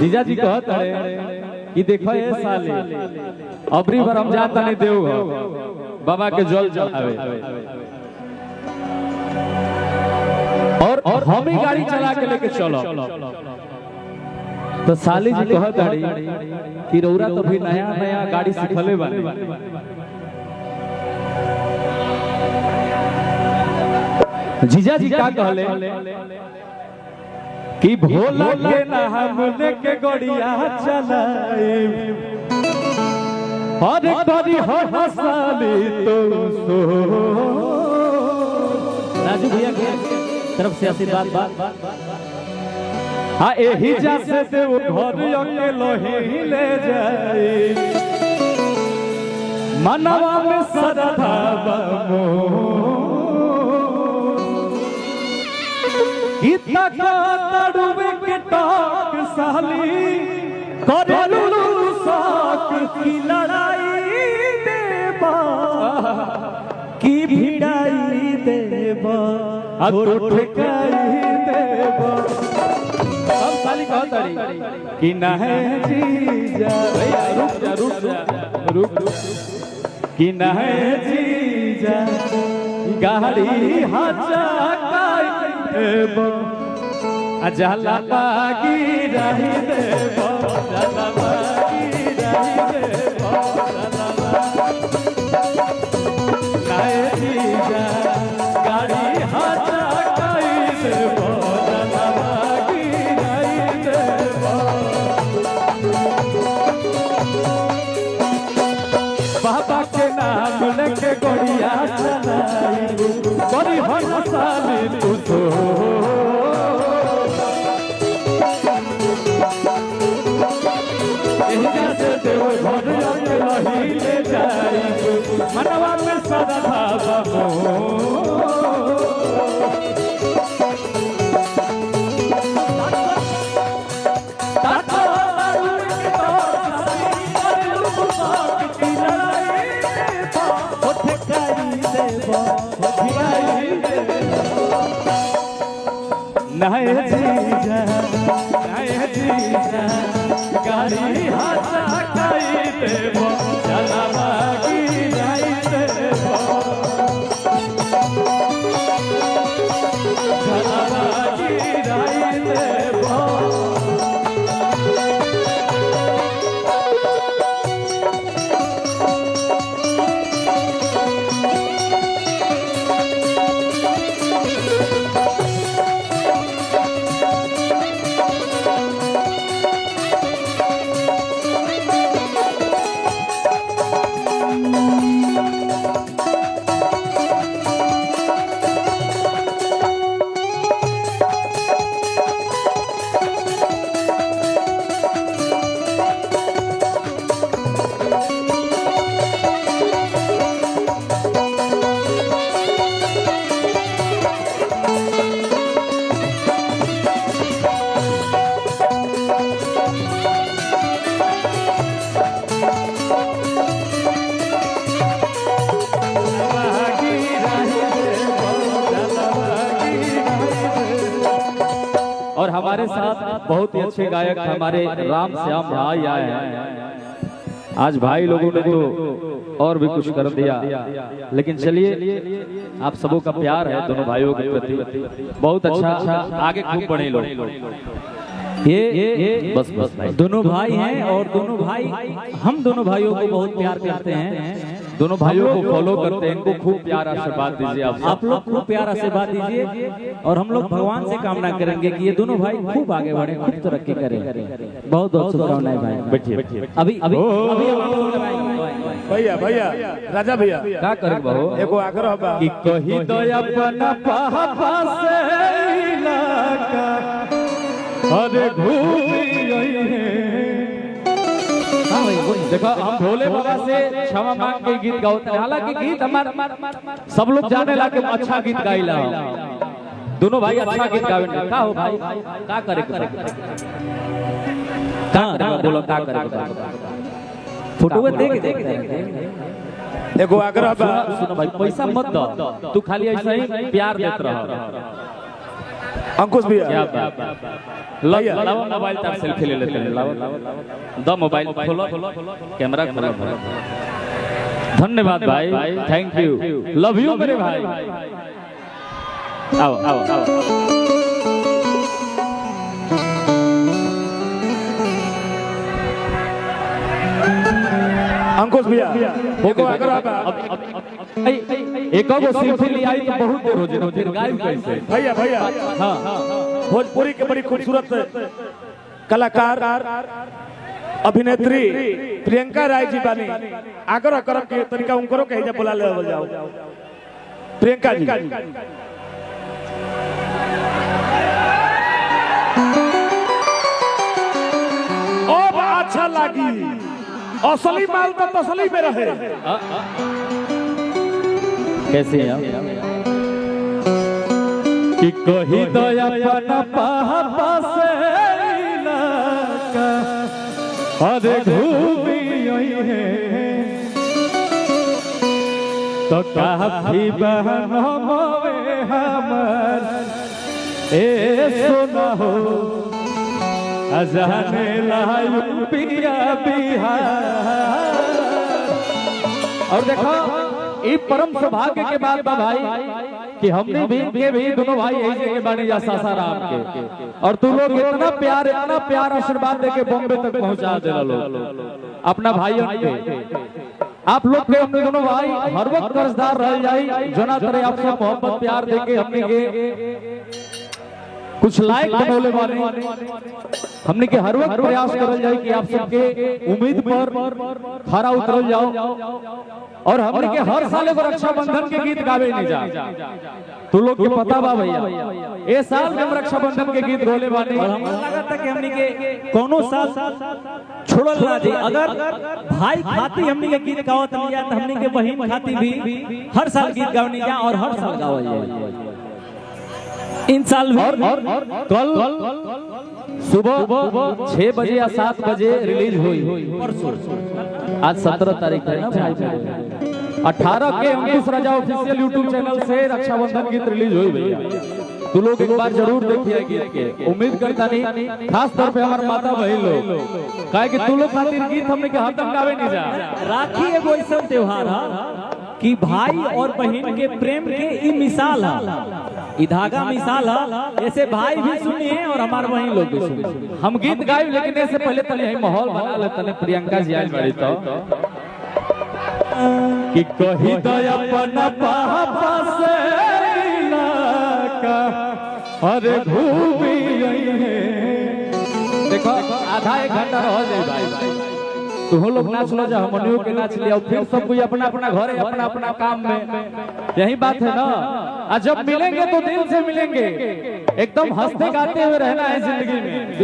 जीजा जी कहत है कि देखो ये साले अबरी बार हम जाता नहीं देव बाबा के जल चढ़ावे और हम ही गाड़ी चला के लेके चलो। तो साली जी कहत है कि रौरा तो भी नया नया गाड़ी सिखले बानी, जीजा जी का कहले कि भोला के नाम लेके गड़िया चलाए और करी हो हसाली तो राजू भैया के तरफ से आशीर्वाद बात हाँ यही जैसे देव घर के लोहे ही ले जाए मनवा में श्रद्धा इतना तड़ुवे के टाक साली करेलू साक की लड़ाई देबा की भिड़ाई देबा ठुकाई देबा सब साली कहतड़ी कि नहे जीजा भैया रुक जा कि नहे जीजा गाड़ी हाचा अजला बागी रही देबो अजला बागी रही देबो नाए जीजा गाड़ी हाथा काई देबो अजला बागी रही देबो बाबा के नाम लेके गोड़िया चलाई बड़ी हंसाली तू तो मनवा में श्रद्धा नहे जीजा गाड़ी हाथ काई देबो चला बागी जाई देबो चला बागी जाई देबो और हमारे साथ बहुत ही अच्छे गायक हमारे राम श्याम भाई आए हैं। आज भाई लोगों ने तो और भी कुछ कर दिया, लेकिन चलिए आप सबों का प्यार है दोनों भाइयों के प्रति बहुत अच्छा आगे खूब बढ़े लोग। ये बस भाई दोनों भाई हैं और दोनों भाई हम दोनों भाइयों को बहुत प्यार करते हैं, दोनों भाइयों को फॉलो करते हैं, इनको खूब प्यार आशीर्वाद दीजिए आप लोग खूब प्यार आशीर्वाद दीजिए और हम लोग भगवान से कामना करेंगे कि ये दोनों भाई खूब आगे बढ़े, खूब तरक्की करें। बहुत बहुत शुभकामनाएं भाई। बैठिए अभी भैया राजा भैया क्या करे बहो एगो आग्रह बा कि कही तो अपना पापा से इलाका अरे देखो हम भोले बाबा से क्षमा मांग के गीत गाते हैं, हालांकि गीत हमारा सब लोग जाने ला के अच्छा गीत गाइला दोनों भाई अच्छा गीत गावे का हो भाई का करे बोलो का करे फोटो देख एगो आग्रह बा सुनो भाई पैसा मत दो, तू खाली ऐसे ही प्यार देत रह अंकुश भैया क्या बात। लाओ मोबाइल तक सेल्फी ले लेते हैं। लाओ दो मोबाइल खोलो, कैमरा खोलो। धन्यवाद भाई, थैंक यू, लव यू मेरे भाई। आओ आओ आओ। अंकुश भैया होके एक और सेल्फी ले आई तो बहुत देर हो जाए, फिर गायब कैसे? भैया भैया हाँ भोजपुरी के बड़ी खूबसूरत कलाकार अभिनेत्री प्रियंका राय जी बानी, आग्रह करब के तनिका उनको कहीं जा बुला ले जाओ। प्रियंका जी अब अच्छा लगी, असली माल तो तसली में रहे। कैसे हैं कि कही दया पना पापा से अरे घूमी है तो काफी बहन हमर ए सुना हो अजाने लायु पिया बिहार। और देखो ये परम सौभाग्य के बात बा भाई कि हमने भी दोनों भाई ऐसे के बने जा सासाराम के, और तू लोग इतना प्यार आशीर्वाद देके बॉम्बे तक पहुंचा दे लोग अपना भाइयों के। आप लोग के हमने दोनों भाई हर वक्त कर्जदार रह जाई, जना तरह आपसे मोहब्बत प्यार देके हमने के कुछ लायक बनौले वाले हमने के हर वक्त प्रयास करल जाए कि आप सबके उम्मीद पर खरा उतरल जाओ। और हमने के हर साल एगो रक्षाबंधन के गीत गावे नहीं जा, तू लोग के पता बा भैया। ए साल हम रक्षाबंधन के गीत गोले वाले लगता कि हमने के कोनो साल छोड़ल ना जी। अगर भाई खाती हमने के गीत गावत लिया तो हमने के बहन खाती भी हर साल गीत गावनी जा और हर साल गावल जाए। इन साल भी और कल सुबह 6 बजे या 7 बजे रिलीज हुई। आज 17 तारीख है ना भाई। 18 के अंकुश राजा ऑफिशियल यूट्यूब चैनल से रक्षाबंधन गीत रिलीज हुई भैया। तू लोग एक बार जरूर देखिए गीत के। उम्मीद करता नहीं खास तौर पे हमारे माता बहन लोग काहे कि तू लोग खातिर गीत हमने के हाथ तक गावे नहीं जा। राखी एगो ऐसा त्योहार है कि भाई और बहन के प्रेम के ई मिसाल है, ई धागा मिसाल है। ऐसे भाई भी सुनिए और हमारे बहन लोग भी सुनिए। हम गीत गाए लेकिन ऐसे पहले तले माहौल बना ले तले प्रियंका जी आई बड़ी तो कि कही दया अपना पापा से अरे घूमी है। देखो आधा 1 घंटा रह जाए भाई, तुम लोग नाच लो, जा हमनियों के नाच लिया, फिर सब कोई अपना अपना घरे अपना अपना काम में। यही बात है ना। आज जब मिलेंगे तो दिल से मिलेंगे, एकदम हंसते गाते हुए रहना है जिंदगी में।